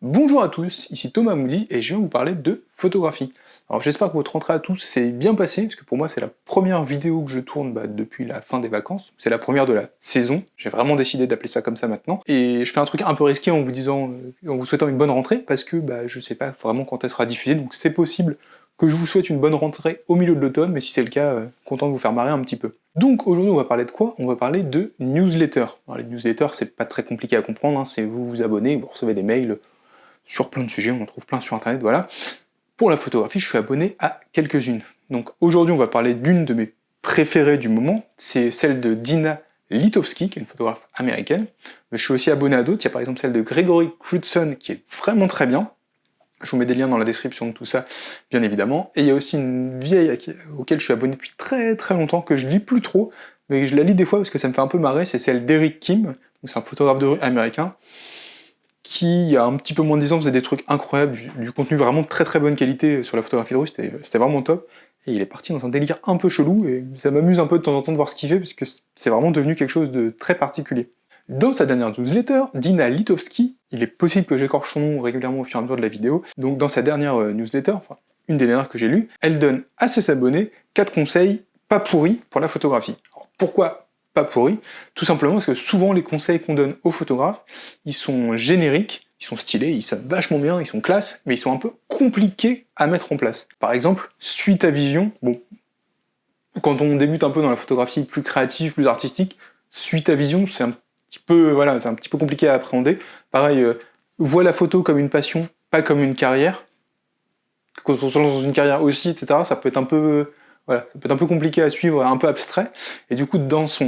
Bonjour à tous, ici Thomas Moody et je viens vous parler de photographie. Alors j'espère que votre rentrée à tous s'est bien passée, parce que pour moi c'est la première vidéo que je tourne depuis la fin des vacances, c'est la première de la saison, j'ai vraiment décidé d'appeler ça comme ça maintenant, et je fais un truc un peu risqué en vous disant, en vous souhaitant une bonne rentrée, parce que je sais pas vraiment quand elle sera diffusée, donc c'est possible que je vous souhaite une bonne rentrée au milieu de l'automne, mais si c'est le cas, content de vous faire marrer un petit peu. Donc aujourd'hui on va parler de quoi? On va parler de newsletters. Alors les newsletters c'est pas très compliqué à comprendre, hein, c'est vous vous abonnez, vous recevez des mails, sur plein de sujets, on en trouve plein sur internet, voilà. Pour la photographie, je suis abonné à quelques-unes. Donc aujourd'hui, on va parler d'une de mes préférées du moment, c'est celle de Dina Litowski, qui est une photographe américaine. Mais je suis aussi abonné à d'autres, il y a par exemple celle de Gregory Crewdson, qui est vraiment très bien. Je vous mets des liens dans la description de tout ça, bien évidemment. Et il y a aussi une vieille auquel je suis abonné depuis très très longtemps, que je lis plus trop, mais je la lis des fois parce que ça me fait un peu marrer, c'est celle d'Eric Kim, c'est un photographe de rue américain, qui, il y a un petit peu moins de 10 ans, faisait des trucs incroyables, du contenu vraiment de très très bonne qualité sur la photographie de rue, c'était vraiment top. Et il est parti dans un délire un peu chelou, et ça m'amuse un peu de temps en temps de voir ce qu'il fait, parce que c'est vraiment devenu quelque chose de très particulier. Dans sa dernière newsletter, Dina Litowski, il est possible que j'écorche son nom régulièrement au fur et à mesure de la vidéo, donc dans sa dernière newsletter, enfin une des dernières que j'ai lues, elle donne à ses abonnés 4 conseils pas pourris pour la photographie. Alors, pourquoi pas pourris? Tout simplement parce que souvent les conseils qu'on donne aux photographes, ils sont génériques, ils sont stylés, ils savent vachement bien, ils sont classe, mais ils sont un peu compliqués à mettre en place. Par exemple, suis ta vision, bon, quand on débute un peu dans la photographie plus créative, plus artistique, suis ta vision, c'est un petit peu, voilà, c'est un petit peu compliqué à appréhender. Pareil, vois la photo comme une passion, pas comme une carrière. Quand on se lance dans une carrière aussi, etc., ça peut être un peu, voilà, ça peut être un peu compliqué à suivre, un peu abstrait. Et du coup, dans sa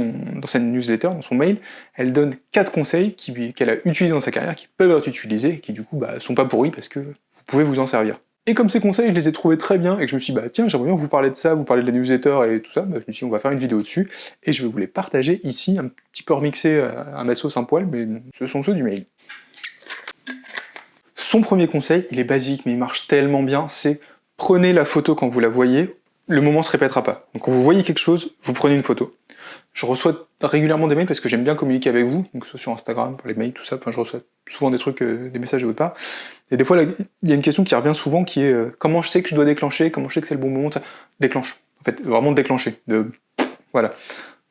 newsletter, dans son mail, elle donne 4 conseils qu'elle a utilisés dans sa carrière, qui peuvent être utilisés, et qui du coup sont pas pourris parce que vous pouvez vous en servir. Et comme ces conseils, je les ai trouvés très bien, et que je me suis dit, tiens, j'aimerais bien vous parler de ça, vous parler de la newsletter et tout ça, je me suis dit, on va faire une vidéo dessus, et je vais vous les partager ici, un petit peu remixé à ma sauce un poil, mais ce sont ceux du mail. Son premier conseil, il est basique, mais il marche tellement bien, c'est prenez la photo quand vous la voyez, le moment se répétera pas. Donc quand vous voyez quelque chose, vous prenez une photo. Je reçois régulièrement des mails parce que j'aime bien communiquer avec vous, donc que ce soit sur Instagram, pour les mails, tout ça, enfin je reçois souvent des trucs, des messages de votre part. Et des fois, il y a une question qui revient souvent qui est comment je sais que je dois déclencher, comment je sais que c'est le bon moment, ça déclenche. En fait, vraiment déclencher. Voilà.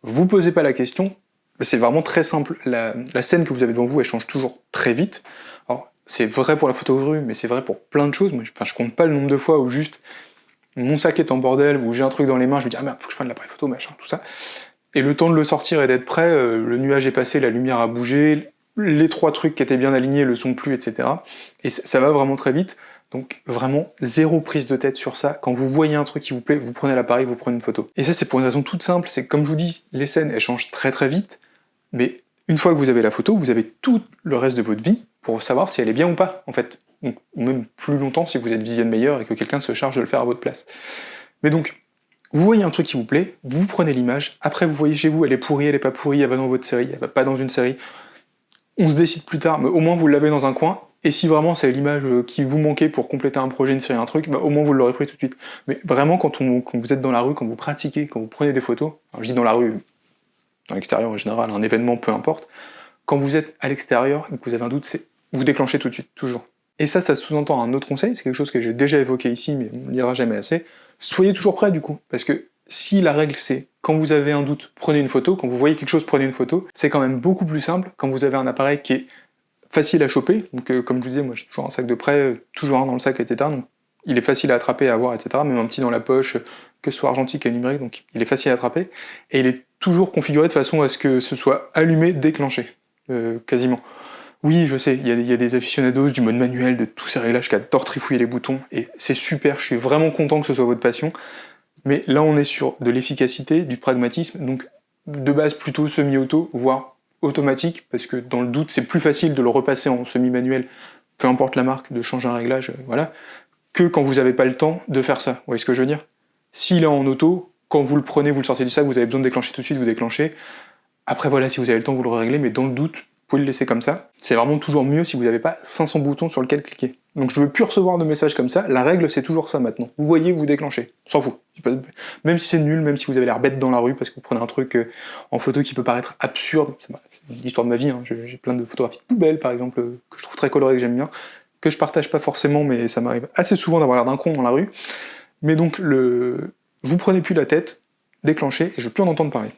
Vous posez pas la question, c'est vraiment très simple. La scène que vous avez devant vous, elle change toujours très vite. Alors, c'est vrai pour la photo de rue, mais c'est vrai pour plein de choses. Moi, je compte pas le nombre de fois où juste mon sac est en bordel, où j'ai un truc dans les mains, je me dis ah merde, faut que je prenne l'appareil photo, machin, tout ça. Et le temps de le sortir et d'être prêt, le nuage est passé, la lumière a bougé, les 3 trucs qui étaient bien alignés le sont plus, etc. Et ça va vraiment très vite. Donc vraiment, zéro prise de tête sur ça. Quand vous voyez un truc qui vous plaît, vous prenez l'appareil, vous prenez une photo. Et ça, c'est pour une raison toute simple, c'est que comme je vous dis, les scènes, elles changent très très vite, mais une fois que vous avez la photo, vous avez tout le reste de votre vie pour savoir si elle est bien ou pas, en fait. Donc, ou même plus longtemps si vous êtes visionne meilleur et que quelqu'un se charge de le faire à votre place. Mais donc, vous voyez un truc qui vous plaît, vous prenez l'image, après vous voyez chez vous, elle est pourrie, elle est pas pourrie, elle va dans votre série, elle va pas dans une série. On se décide plus tard, mais au moins vous l'avez dans un coin, et si vraiment c'est l'image qui vous manquait pour compléter un projet, une série, un truc, au moins vous l'aurez pris tout de suite. Mais vraiment, quand vous êtes dans la rue, quand vous pratiquez, quand vous prenez des photos, alors je dis dans la rue, dans l'extérieur en général, un événement, peu importe, quand vous êtes à l'extérieur et que vous avez un doute, c'est vous déclenchez tout de suite, toujours. Et ça sous-entend un autre conseil, c'est quelque chose que j'ai déjà évoqué ici, mais on ne lira jamais assez. Soyez toujours prêt du coup, parce que si la règle c'est quand vous avez un doute, prenez une photo, quand vous voyez quelque chose, prenez une photo, c'est quand même beaucoup plus simple quand vous avez un appareil qui est facile à choper, donc comme je vous disais, moi j'ai toujours un sac de prêt, toujours un dans le sac, etc. Donc il est facile à attraper, à avoir, etc. Même un petit dans la poche, que ce soit argentique et numérique, donc il est facile à attraper, et il est toujours configuré de façon à ce que ce soit allumé, déclenché, quasiment. Oui, je sais, il y a des aficionados du mode manuel, de tous ces réglages qui adorent trifouiller les boutons, et c'est super, je suis vraiment content que ce soit votre passion, mais là on est sur de l'efficacité, du pragmatisme, donc de base plutôt semi-auto, voire automatique, parce que dans le doute c'est plus facile de le repasser en semi-manuel, peu importe la marque, de changer un réglage, voilà, que quand vous n'avez pas le temps de faire ça, vous voyez ce que je veux dire? S'il est en auto, quand vous le prenez, vous le sortez du sac, vous avez besoin de déclencher tout de suite, vous déclenchez, après voilà, si vous avez le temps, vous le réglez, mais dans le doute, vous pouvez le laisser comme ça. C'est vraiment toujours mieux si vous n'avez pas 500 boutons sur lesquels cliquer. Donc je veux plus recevoir de messages comme ça, la règle c'est toujours ça maintenant. Vous voyez, vous déclenchez, on s'en fout. Même si c'est nul, même si vous avez l'air bête dans la rue parce que vous prenez un truc en photo qui peut paraître absurde, c'est l'histoire de ma vie, hein. J'ai plein de photographies poubelles par exemple, que je trouve très colorées, que j'aime bien. que je partage pas forcément, mais ça m'arrive assez souvent d'avoir l'air d'un con dans la rue. Mais donc, vous prenez plus la tête, déclenchez, et je veux plus en entendre parler.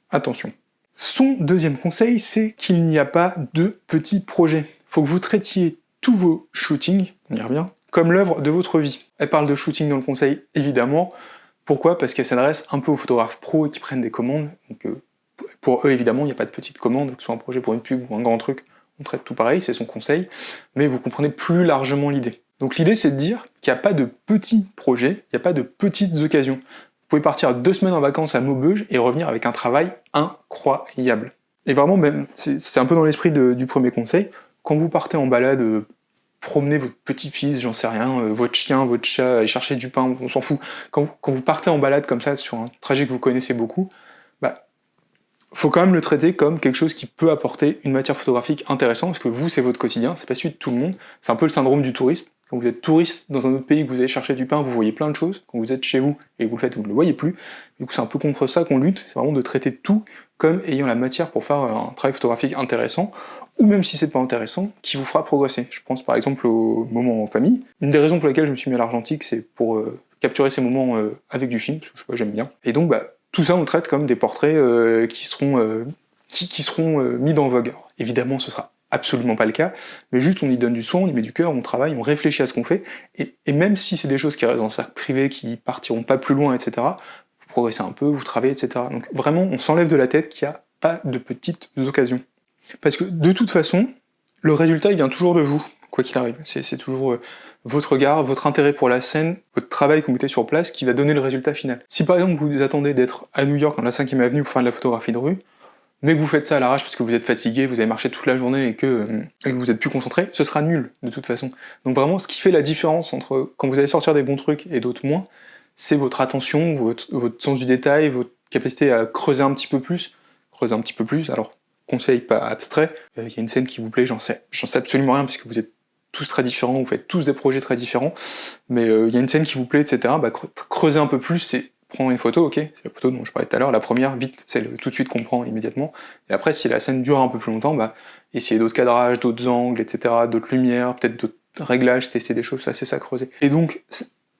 Attention. Son deuxième conseil, c'est qu'il n'y a pas de petits projets. Faut que vous traitiez tous vos shootings, on y revient, comme l'œuvre de votre vie. Elle parle de shooting dans le conseil, évidemment. Pourquoi? Parce qu'elle s'adresse un peu aux photographes pros qui prennent des commandes. Donc, pour eux, évidemment, il n'y a pas de petites commandes, que ce soit un projet pour une pub ou un grand truc, on traite tout pareil, c'est son conseil, mais vous comprenez plus largement l'idée. Donc l'idée, c'est de dire qu'il n'y a pas de petits projets, il n'y a pas de petites occasions. Vous pouvez partir 2 semaines en vacances à Maubeuge et revenir avec un travail incroyable. Et vraiment, même, c'est un peu dans l'esprit du premier conseil, quand vous partez en balade, promener votre petit-fils, j'en sais rien, votre chien, votre chat, aller chercher du pain, on s'en fout. Quand vous partez en balade comme ça, sur un trajet que vous connaissez beaucoup, faut quand même le traiter comme quelque chose qui peut apporter une matière photographique intéressante, parce que vous, c'est votre quotidien, c'est pas celui de tout le monde. C'est un peu le syndrome du touriste. Quand vous êtes touriste dans un autre pays, que vous allez chercher du pain, vous voyez plein de choses. Quand vous êtes chez vous et que vous le faites, vous ne le voyez plus. Du coup, c'est un peu contre ça qu'on lutte, c'est vraiment de traiter tout comme ayant la matière pour faire un travail photographique intéressant, ou même si c'est pas intéressant, qui vous fera progresser. Je pense par exemple aux moments en famille. Une des raisons pour lesquelles je me suis mis à l'argentique, c'est pour capturer ces moments avec du film, parce que je sais pas, j'aime bien. Et donc, tout ça, on le traite comme des portraits qui seront mis dans Vogue. Alors, évidemment, ce sera absolument pas le cas, mais juste on y donne du soin, on y met du cœur, on travaille, on réfléchit à ce qu'on fait, et même si c'est des choses qui restent dans le cercle privé, qui partiront pas plus loin, etc., vous progressez un peu, vous travaillez, etc. Donc vraiment, on s'enlève de la tête qu'il n'y a pas de petites occasions. Parce que de toute façon, le résultat, il vient toujours de vous, quoi qu'il arrive. C'est toujours votre regard, votre intérêt pour la scène, votre travail que vous mettez sur place qui va donner le résultat final. Si par exemple vous attendez d'être à New York dans la 5e avenue pour faire de la photographie de rue, mais que vous faites ça à l'arrache parce que vous êtes fatigué, vous avez marché toute la journée et que vous êtes plus concentré, ce sera nul de toute façon. Donc vraiment, ce qui fait la différence entre quand vous allez sortir des bons trucs et d'autres moins, c'est votre attention, votre sens du détail, votre capacité à creuser un petit peu plus. Alors, conseil pas abstrait, il y a une scène qui vous plaît, j'en sais absolument rien parce que vous êtes tous très différents, vous faites tous des projets très différents, mais il y a une scène qui vous plaît, etc. Creusez un peu plus, c'est prendre une photo, ok, c'est la photo dont je parlais tout à l'heure, la première, vite, celle tout de suite qu'on prend immédiatement, et après, si la scène dure un peu plus longtemps, essayez d'autres cadrages, d'autres angles, etc., d'autres lumières, peut-être d'autres réglages, tester des choses, c'est ça creuser. Et donc,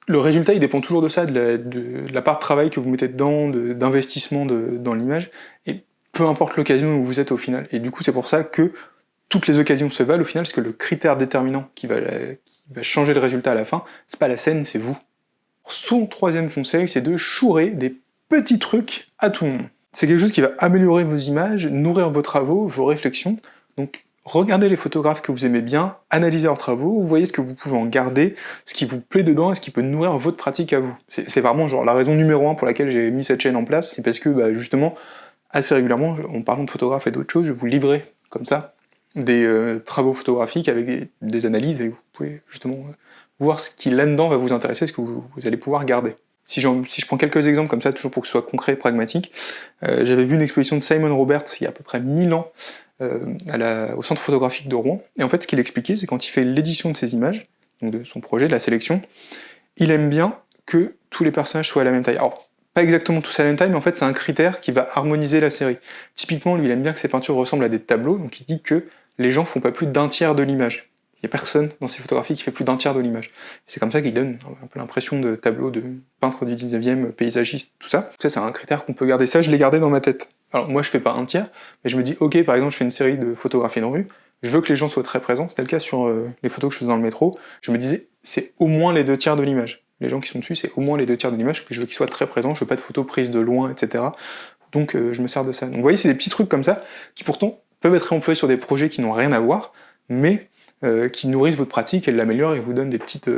le résultat, il dépend toujours de ça, de la part de travail que vous mettez dedans, d'investissement dans l'image, et peu importe l'occasion où vous êtes au final. Et du coup, c'est pour ça que toutes les occasions se valent au final, parce que le critère déterminant qui va changer le résultat à la fin, c'est pas la scène, c'est vous. Son troisième conseil, c'est de chourer des petits trucs à tout le monde. C'est quelque chose qui va améliorer vos images, nourrir vos travaux, vos réflexions. Donc regardez les photographes que vous aimez bien, analysez leurs travaux, vous voyez ce que vous pouvez en garder, ce qui vous plaît dedans et ce qui peut nourrir votre pratique à vous. C'est vraiment genre la raison numéro 1 pour laquelle j'ai mis cette chaîne en place, c'est parce que justement, assez régulièrement, en parlant de photographes et d'autres choses, je vais vous livrer comme ça des travaux photographiques avec des analyses et vous pouvez justement voir ce qui là-dedans va vous intéresser, ce que vous allez pouvoir garder. Si je prends quelques exemples comme ça, toujours pour que ce soit concret et pragmatique, j'avais vu une exposition de Simon Roberts il y a à peu près 1000 ans au centre photographique de Rouen, et en fait ce qu'il expliquait, c'est quand il fait l'édition de ses images, donc de son projet, de la sélection, il aime bien que tous les personnages soient à la même taille. Alors, pas exactement tous à la même taille, mais en fait c'est un critère qui va harmoniser la série. Typiquement, lui il aime bien que ses peintures ressemblent à des tableaux, donc il dit que les gens font pas plus d'1 tiers de l'image. Il n'y a personne dans ses photographies qui fait plus d'1 tiers de l'image. C'est comme ça qu'il donne un peu l'impression de tableau de peintre du 19e, paysagiste, tout ça. Ça, c'est un critère qu'on peut garder. Ça, je l'ai gardé dans ma tête. Alors, moi, je fais pas 1 tiers, mais je me dis, ok, par exemple, je fais une série de photographies de rue, je veux que les gens soient très présents. C'était le cas sur les photos que je faisais dans le métro. Je me disais, c'est au moins les 2 tiers de l'image. Les gens qui sont dessus, c'est au moins les 2 tiers de l'image, parce que je veux qu'ils soient très présents, je veux pas de photos prises de loin, etc. Donc, je me sers de ça. Donc, vous voyez, c'est des petits trucs comme ça, qui pourtant peuvent être réemployés sur des projets qui n'ont rien à voir, mais qui nourrissent votre pratique, elles l'améliorent et vous donnent des petites,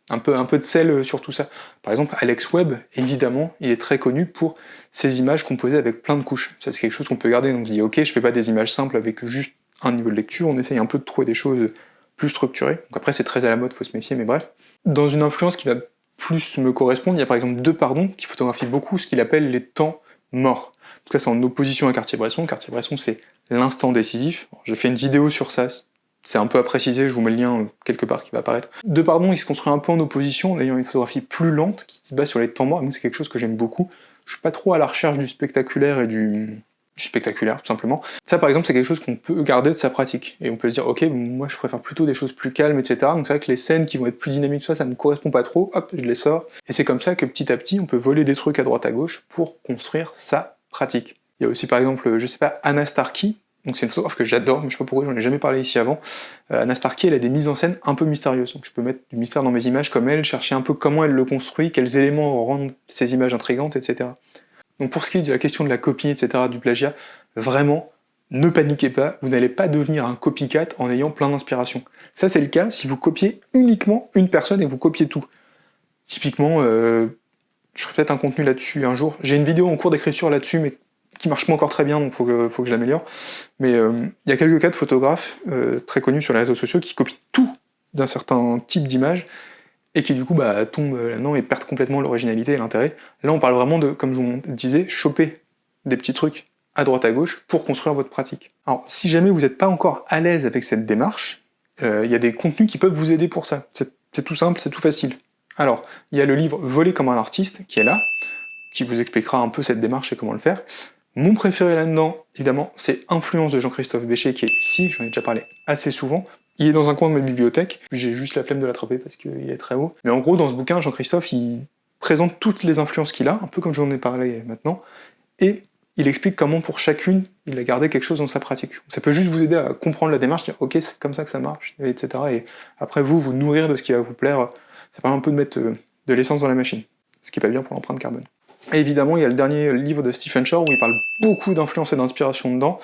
un peu de sel sur tout ça. Par exemple, Alex Webb, évidemment, il est très connu pour ses images composées avec plein de couches. Ça, c'est quelque chose qu'on peut garder. On se dit, ok, je fais pas des images simples avec juste un niveau de lecture, on essaye un peu de trouver des choses plus structurées. Donc après, c'est très à la mode, faut se méfier, mais bref. Dans une influence qui va plus me correspondre, il y a par exemple Depardon qui photographie beaucoup ce qu'il appelle les temps morts. En tout cas, c'est en opposition à Cartier-Bresson. Cartier-Bresson, c'est l'instant décisif. J'ai fait une vidéo sur ça, c'est un peu à préciser, je vous mets le lien quelque part qui va apparaître. Depardon, il se construit un peu en opposition, en ayant une photographie plus lente, qui se base sur les temps morts, et moi c'est quelque chose que j'aime beaucoup. Je suis pas trop à la recherche du spectaculaire et du du spectaculaire, tout simplement. Ça, par exemple, c'est quelque chose qu'on peut garder de sa pratique. Et on peut se dire, ok, moi, je préfère plutôt des choses plus calmes, etc. Donc c'est vrai que les scènes qui vont être plus dynamiques, ça me correspond pas trop, hop, je les sors. Et c'est comme ça que petit à petit, on peut voler des trucs à droite à gauche pour construire sa pratique. Il y a aussi, par exemple, je sais pas, Anna Starkey. Donc c'est une photographe que j'adore, mais je sais pas pourquoi j'en ai jamais parlé ici avant. Anna Starkey, elle a des mises en scène un peu mystérieuses. Donc je peux mettre du mystère dans mes images comme elle, chercher un peu comment elle le construit, quels éléments rendent ces images intrigantes, etc. Donc pour ce qui est de la question de la copie, etc., du plagiat, vraiment, ne paniquez pas, vous n'allez pas devenir un copycat en ayant plein d'inspiration. Ça c'est le cas si vous copiez uniquement une personne et vous copiez tout. Typiquement, je ferai peut-être un contenu là-dessus un jour. J'ai une vidéo en cours d'écriture là-dessus, mais qui marche pas encore très bien, donc faut que je l'améliore. Mais il y a quelques cas de photographes très connus sur les réseaux sociaux qui copient tout d'un certain type d'image, et qui du coup tombent là-dedans et perdent complètement l'originalité et l'intérêt. Là on parle vraiment de, comme je vous disais, choper des petits trucs à droite à gauche pour construire votre pratique. Alors si jamais vous n'êtes pas encore à l'aise avec cette démarche, il y a des contenus qui peuvent vous aider pour ça. C'est tout simple, c'est tout facile. Alors, il y a le livre Voler comme un artiste qui est là, qui vous expliquera un peu cette démarche et comment le faire. Mon préféré là-dedans, évidemment, c'est Influence de Jean-Christophe Béchet, qui est ici, j'en ai déjà parlé assez souvent. Il est dans un coin de ma bibliothèque, j'ai juste la flemme de l'attraper parce qu'il est très haut. Mais en gros, dans ce bouquin, Jean-Christophe, il présente toutes les influences qu'il a, un peu comme je vous en ai parlé maintenant, et il explique comment pour chacune, il a gardé quelque chose dans sa pratique. Ça peut juste vous aider à comprendre la démarche, dire ok, c'est comme ça que ça marche, etc. Et après vous nourrir de ce qui va vous plaire, ça permet un peu de mettre de l'essence dans la machine, ce qui est pas bien pour l'empreinte carbone. Et évidemment, il y a le dernier livre de Stephen Shore où il parle beaucoup d'influence et d'inspiration dedans.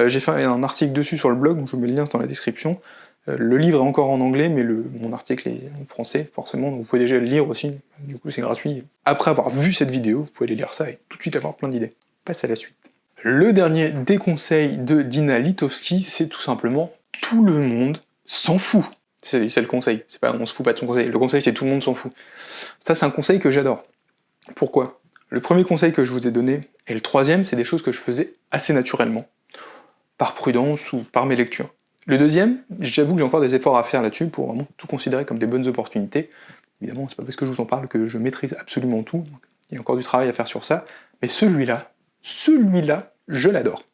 J'ai fait un article dessus sur le blog, donc je vous mets le lien dans la description. Le livre est encore en anglais, mais mon article est en français, forcément, donc vous pouvez déjà le lire aussi, du coup c'est gratuit. Après avoir vu cette vidéo, vous pouvez aller lire ça et tout de suite avoir plein d'idées. On passe à la suite. Le dernier des conseils de Dina Litowski, c'est tout simplement tout le monde s'en fout. C'est le conseil, c'est pas on se fout pas de son conseil, le conseil c'est tout le monde s'en fout. Ça c'est un conseil que j'adore. Pourquoi ? Le premier conseil que je vous ai donné, et le troisième, c'est des choses que je faisais assez naturellement, par prudence ou par mes lectures. Le deuxième, j'avoue que j'ai encore des efforts à faire là-dessus pour vraiment tout considérer comme des bonnes opportunités. Évidemment, c'est pas parce que je vous en parle que je maîtrise absolument tout, donc il y a encore du travail à faire sur ça, mais celui-là, je l'adore.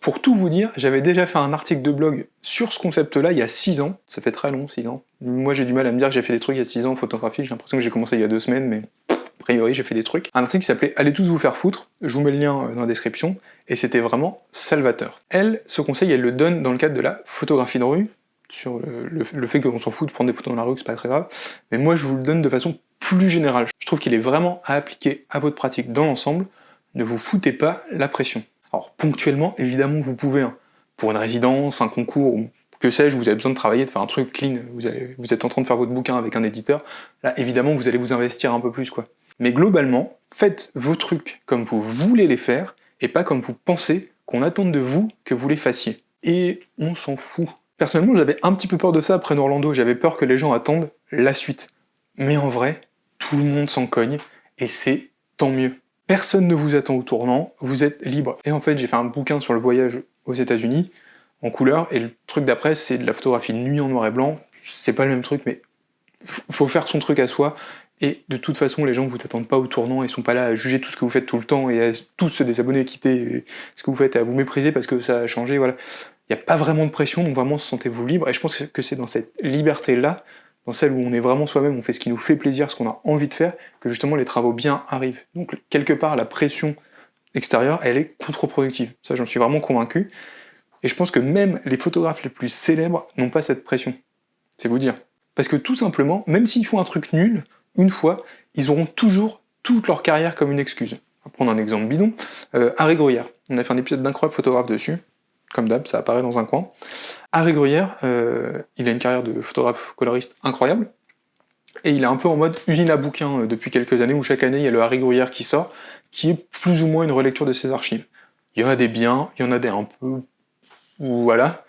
Pour tout vous dire, j'avais déjà fait un article de blog sur ce concept-là il y a 6 ans, ça fait très long, 6 ans. Moi j'ai du mal à me dire que j'ai fait des trucs il y a 6 ans en photographie, j'ai l'impression que j'ai commencé il y a 2 semaines, mais a priori j'ai fait des trucs. Un article qui s'appelait « Allez tous vous faire foutre », je vous mets le lien dans la description, et c'était vraiment salvateur. Elle, ce conseil, elle le donne dans le cadre de la photographie de rue, sur le fait qu'on s'en fout de prendre des photos dans la rue, que c'est pas très grave, mais moi je vous le donne de façon plus générale. Je trouve qu'il est vraiment à appliquer à votre pratique dans l'ensemble, ne vous foutez pas la pression. Alors ponctuellement, évidemment vous pouvez, hein, pour une résidence, un concours, ou que sais-je, vous avez besoin de travailler, de faire un truc clean, vous êtes en train de faire votre bouquin avec un éditeur, là évidemment vous allez vous investir un peu plus quoi. Mais globalement, faites vos trucs comme vous voulez les faire, et pas comme vous pensez qu'on attend de vous que vous les fassiez. Et on s'en fout. Personnellement, j'avais un petit peu peur de ça après Orlando, j'avais peur que les gens attendent la suite. Mais en vrai, tout le monde s'en cogne, et c'est tant mieux. Personne ne vous attend au tournant, vous êtes libre. Et en fait, j'ai fait un bouquin sur le voyage aux États-Unis en couleur, et le truc d'après, c'est de la photographie de nuit en noir et blanc. C'est pas le même truc, mais faut faire son truc à soi. Et de toute façon, les gens ne vous attendent pas au tournant, ils sont pas là à juger tout ce que vous faites tout le temps et à tous se désabonner, quitter ce que vous faites et à vous mépriser parce que ça a changé, voilà. Il n'y a pas vraiment de pression, donc vraiment sentez-vous libre. Et je pense que c'est dans cette liberté-là, dans celle où on est vraiment soi-même, on fait ce qui nous fait plaisir, ce qu'on a envie de faire, que justement les travaux bien arrivent. Donc quelque part, la pression extérieure, elle est contre-productive. Ça, j'en suis vraiment convaincu. Et je pense que même les photographes les plus célèbres n'ont pas cette pression. C'est vous dire. Parce que tout simplement, même s'ils font un truc nul, une fois, ils auront toujours toute leur carrière comme une excuse. On va prendre un exemple bidon. Harry Gruyère. On a fait un épisode d'incroyable photographe dessus. Comme d'hab, ça apparaît dans un coin. Harry Gruyère, il a une carrière de photographe coloriste incroyable. Et il est un peu en mode usine à bouquins depuis quelques années, où chaque année, il y a le Harry Gruyère qui sort, qui est plus ou moins une relecture de ses archives. Il y en a des biens, il y en a des un peu... Voilà.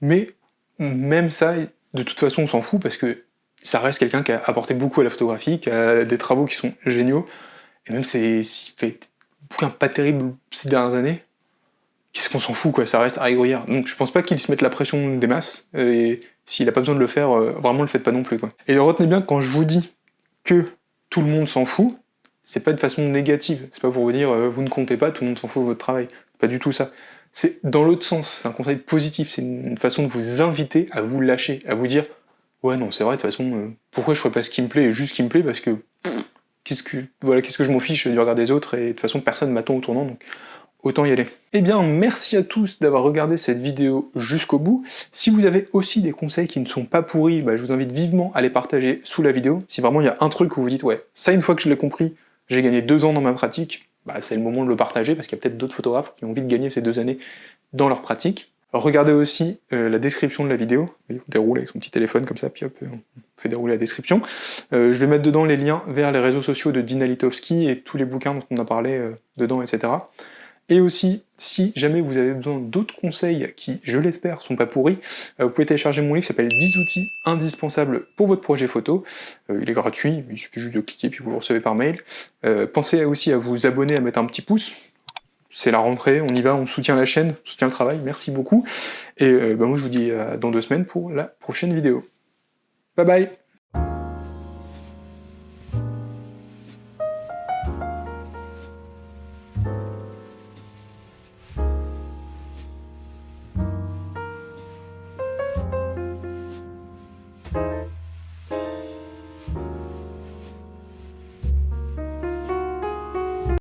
Mais même ça, de toute façon, on s'en fout, parce que ça reste quelqu'un qui a apporté beaucoup à la photographie, qui a des travaux qui sont géniaux, et même s'il fait des bouquins pas terribles ces dernières années, qu'est-ce qu'on s'en fout quoi, ça reste Harry Gruyère. Donc je pense pas qu'il se mette la pression des masses, et s'il a pas besoin de le faire, vraiment le faites pas non plus quoi. Et retenez bien que quand je vous dis que tout le monde s'en fout, c'est pas de façon négative, c'est pas pour vous dire vous ne comptez pas, tout le monde s'en fout de votre travail. pas du tout ça. C'est dans l'autre sens, c'est un conseil positif, c'est une façon de vous inviter à vous lâcher, à vous dire « Ouais, non, c'est vrai, de toute façon, pourquoi je ferais pas ce qui me plaît et juste ce qui me plaît, parce que qu'est-ce que je m'en fiche du regard des autres, et de toute façon, personne m'attend au tournant, donc autant y aller. » Eh bien, merci à tous d'avoir regardé cette vidéo jusqu'au bout. Si vous avez aussi des conseils qui ne sont pas pourris, je vous invite vivement à les partager sous la vidéo. Si vraiment il y a un truc où vous dites « Ouais, ça, une fois que je l'ai compris, j'ai gagné 2 ans dans ma pratique », c'est le moment de le partager, parce qu'il y a peut-être d'autres photographes qui ont envie de gagner ces 2 années dans leur pratique. Regardez aussi la description de la vidéo, on déroule avec son petit téléphone comme ça, puis hop, on fait dérouler la description. Je vais mettre dedans les liens vers les réseaux sociaux de Dina Litowski et tous les bouquins dont on a parlé dedans, etc. Et aussi, si jamais vous avez besoin d'autres conseils qui, je l'espère, sont pas pourris, vous pouvez télécharger mon livre qui s'appelle 10 outils indispensables pour votre projet photo. Il est gratuit, il suffit juste de cliquer puis vous le recevez par mail. Pensez aussi à vous abonner, à mettre un petit pouce. C'est la rentrée, on y va, on soutient la chaîne, on soutient le travail, merci beaucoup. Et moi je vous dis à dans 2 semaines pour la prochaine vidéo. Bye bye!